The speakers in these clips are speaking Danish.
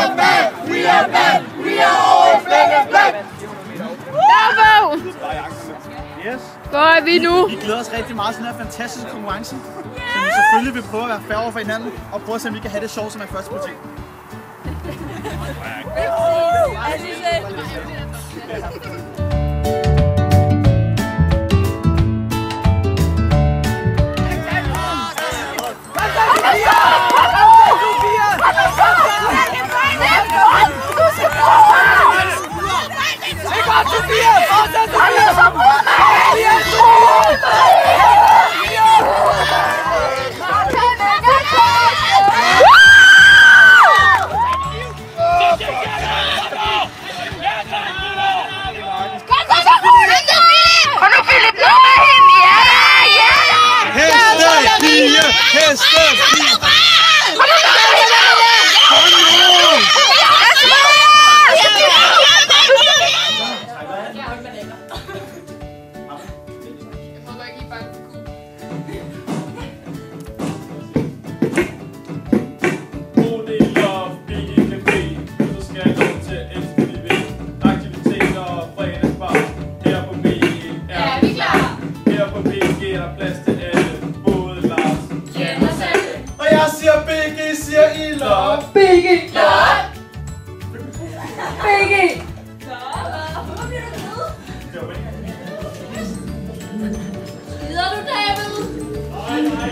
are back! We are back! We are always back! Bravo! Yes. Hvor er vi nu? Vi glæder os rigtig meget til den her fantastiske konkurrence. Så vi selvfølgelig vil prøve at være fair over for hinanden og prøve at se, om vi kan have det sjovt som er første politik.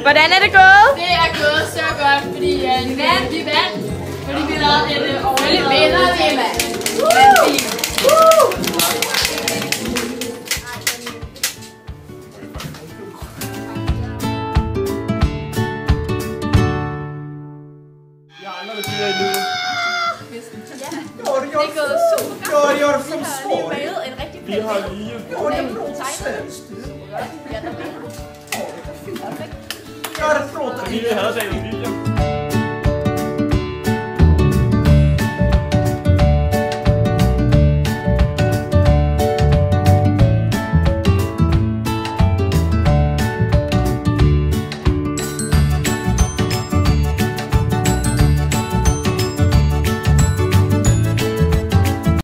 Hvordan er det gået? Det er gået så godt, fordi vi vandt. Fordi vi lavede et overlevende vinder det, mand. Jeg har andre, der siger i livet. Det er gået super godt. Jo, det som sport. Vi har lige Ja, det frågar vi. Vi havde David William.